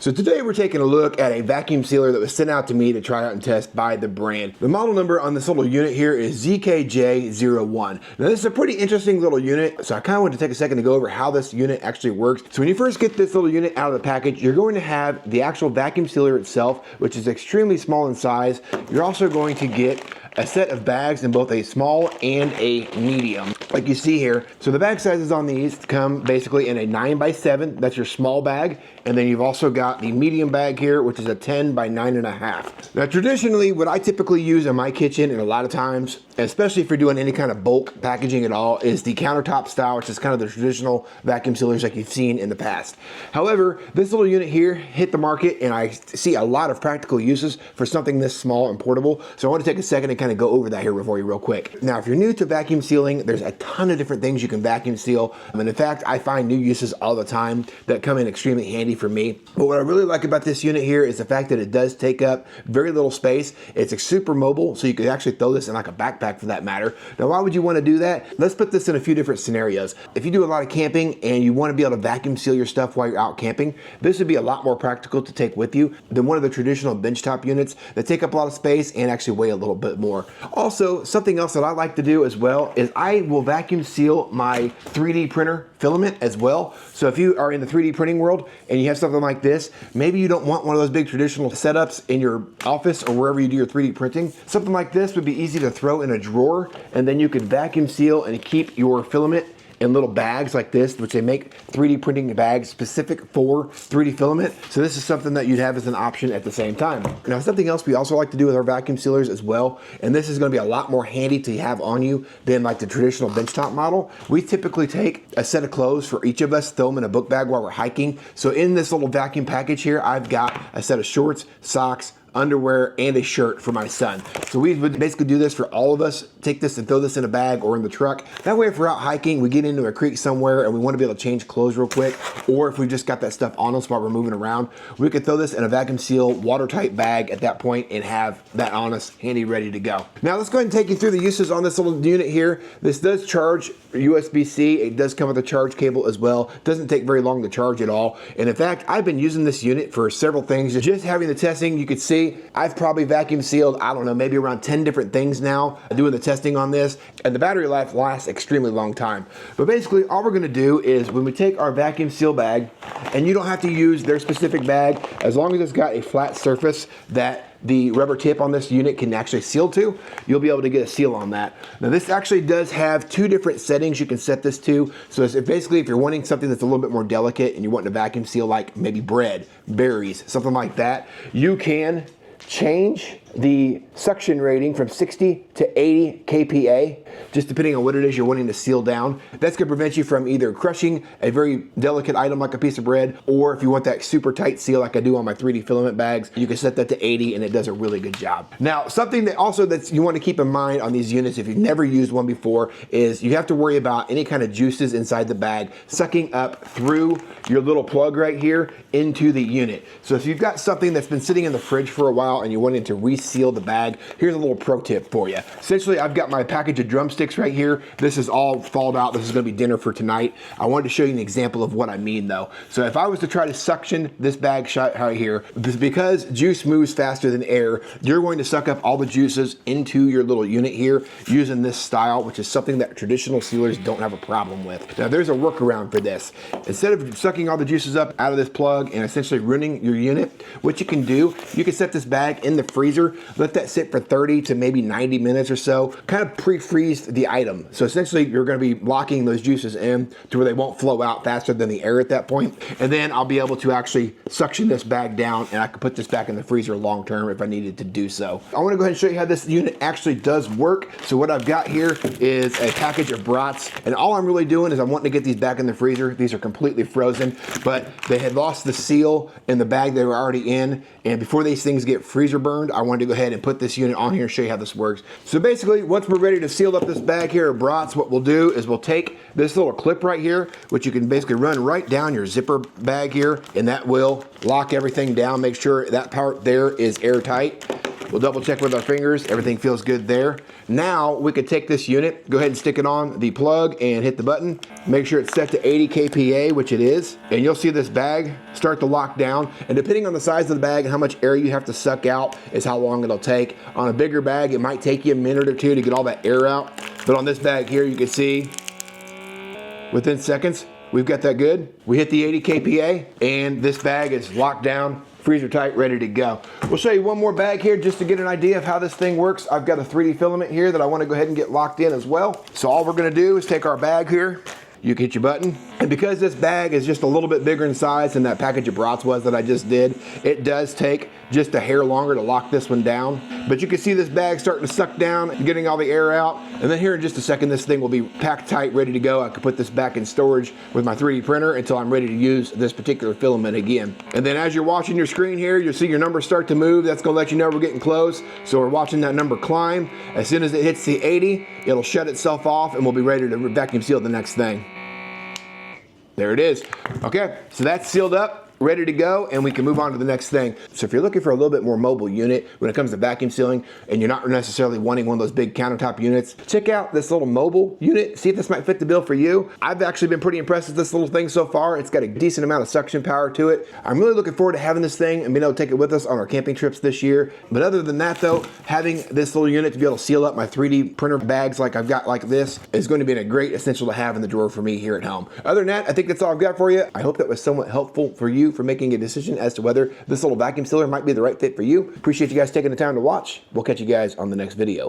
So today we're taking a look at a vacuum sealer that was sent out to me to try out and test by the brand. The model number on this little unit here is ZKJ01. Now this is a pretty interesting little unit, so I kind of want to take a second to go over how this unit actually works. So when you first get this little unit out of the package, you're going to have the actual vacuum sealer itself, which is extremely small in size. You're also going to get a set of bags in both a small and a medium, like you see here. So the bag sizes on these come basically in a 9x7, that's your small bag, and then you've also got the medium bag here, which is a 10 by 9.5. Now traditionally, what I typically use in my kitchen, and a lot of times, especially if you're doing any kind of bulk packaging at all, is the countertop style, which is kind of the traditional vacuum sealers like you've seen in the past. However, this little unit here hit the market, and I see a lot of practical uses for something this small and portable. So I want to take a second and kind of go over that here for you real quick. Now, if you're new to vacuum sealing, there's a ton of different things you can vacuum seal. And in fact, I find new uses all the time that come in extremely handy for me. But what I really like about this unit here is the fact that it does take up very little space. It's super mobile, so you could actually throw this in like a backpack for that matter. Now, why would you want to do that? Let's put this in a few different scenarios. If you do a lot of camping and you want to be able to vacuum seal your stuff while you're out camping, this would be a lot more practical to take with you than one of the traditional benchtop units that take up a lot of space and actually weigh a little bit more. Also, something else that I like to do as well is I will vacuum seal my 3D printer filament as well. So if you are in the 3D printing world and you have something like this, maybe you don't want one of those big traditional setups in your office or wherever you do your 3D printing. Something like this would be easy to throw in a drawer, and then you could vacuum seal and keep your filament in little bags like this, which they make 3D printing bags specific for 3D filament. So this is something that you'd have as an option at the same time. Now, something else we also like to do with our vacuum sealers as well, and this is gonna be a lot more handy to have on you than like the traditional benchtop model. We typically take a set of clothes for each of us, throw them in a book bag while we're hiking. So in this little vacuum package here, I've got a set of shorts, socks, underwear, and a shirt for my son. So we would basically do this for all of us, take this and throw this in a bag or in the truck. That way if we're out hiking, we get into a creek somewhere and we want to be able to change clothes real quick, or if we just got that stuff on us while we're moving around, we could throw this in a vacuum seal, watertight bag at that point and have that on us handy, ready to go. Now let's go ahead and take you through the uses on this little unit here. This does charge USB-C. It does come with a charge cable as well. It doesn't take very long to charge at all. And in fact, I've been using this unit for several things. Just having the testing, you could see I've probably vacuum sealed, I don't know, maybe around 10 different things now doing the testing on this, and the battery life lasts extremely long time. But basically all we're gonna do is when we take our vacuum seal bag, and you don't have to use their specific bag, as long as it's got a flat surface that the rubber tip on this unit can actually seal to, you'll be able to get a seal on that. Now this actually does have two different settings you can set this to. So it's basically if you're wanting something that's a little bit more delicate and you want to vacuum seal like maybe bread, berries, something like that, you can change the suction rating from 60 to 80 kPa, just depending on what it is you're wanting to seal down. That's gonna prevent you from either crushing a very delicate item like a piece of bread, or if you want that super tight seal like I do on my 3D filament bags, you can set that to 80 and it does a really good job. Now, something that also that you want to keep in mind on these units if you've never used one before is you have to worry about any kind of juices inside the bag sucking up through your little plug right here into the unit. So if you've got something that's been sitting in the fridge for a while and you wanted to reseal the bag, here's a little pro tip for you. Essentially, I've got my package of drumsticks right here. This is all thawed out. This is gonna be dinner for tonight. I wanted to show you an example of what I mean though. So if I was to try to suction this bag shut right here, because juice moves faster than air, you're going to suck up all the juices into your little unit here using this style, which is something that traditional sealers don't have a problem with. Now there's a workaround for this. Instead of sucking all the juices up out of this plug and essentially ruining your unit, what you can do, you can set this bag in the freezer, let that sit for 30 to maybe 90 minutes or so, kind of pre-freeze the item. So essentially you're gonna be locking those juices in to where they won't flow out faster than the air at that point. And then I'll be able to actually suction this bag down and I can put this back in the freezer long term if I needed to do so. I wanna go ahead and show you how this unit actually does work. So what I've got here is a package of brats, and all I'm really doing is I'm wanting to get these back in the freezer. These are completely frozen, but they had lost the seal in the bag they were already in, and before these things get freezer burned, I wanted to go ahead and put this unit on here and show you how this works. So basically, once we're ready to seal up this bag here of brats, what we'll do is we'll take this little clip right here, which you can basically run right down your zipper bag here, and that will lock everything down, make sure that part there is airtight. We'll double check with our fingers. Everything feels good there. Now we could take this unit, go ahead and stick it on the plug and hit the button. Make sure it's set to 80 kPa, which it is. And you'll see this bag start to lock down. And depending on the size of the bag and how much air you have to suck out is how long it'll take. On a bigger bag, it might take you a minute or two to get all that air out. But on this bag here, you can see within seconds, we've got that good. We hit the 80 kPa and this bag is locked down, freezer tight, ready to go. We'll show you one more bag here just to get an idea of how this thing works. I've got a 3D filament here that I want to go ahead and get locked in as well. So all we're going to do is take our bag here. You can hit your button. And because this bag is just a little bit bigger in size than that package of brats was that I just did, it does take just a hair longer to lock this one down. But you can see this bag starting to suck down, getting all the air out. And then here in just a second, this thing will be packed tight, ready to go. I can put this back in storage with my 3D printer until I'm ready to use this particular filament again. And then as you're watching your screen here, you'll see your number start to move. That's gonna let you know we're getting close. So we're watching that number climb. As soon as it hits the 80, it'll shut itself off and we'll be ready to vacuum seal the next thing. There it is. Okay, so that's sealed up, ready to go, and we can move on to the next thing. So if you're looking for a little bit more mobile unit when it comes to vacuum sealing and you're not necessarily wanting one of those big countertop units, check out this little mobile unit. See if this might fit the bill for you. I've actually been pretty impressed with this little thing so far. It's got a decent amount of suction power to it. I'm really looking forward to having this thing and being able to take it with us on our camping trips this year. But other than that though, having this little unit to be able to seal up my 3D printer bags like I've got like this is going to be a great essential to have in the drawer for me here at home. Other than that, I think that's all I've got for you. I hope that was somewhat helpful for you for making a decision as to whether this little vacuum sealer might be the right fit for you. Appreciate you guys taking the time to watch. We'll catch you guys on the next video.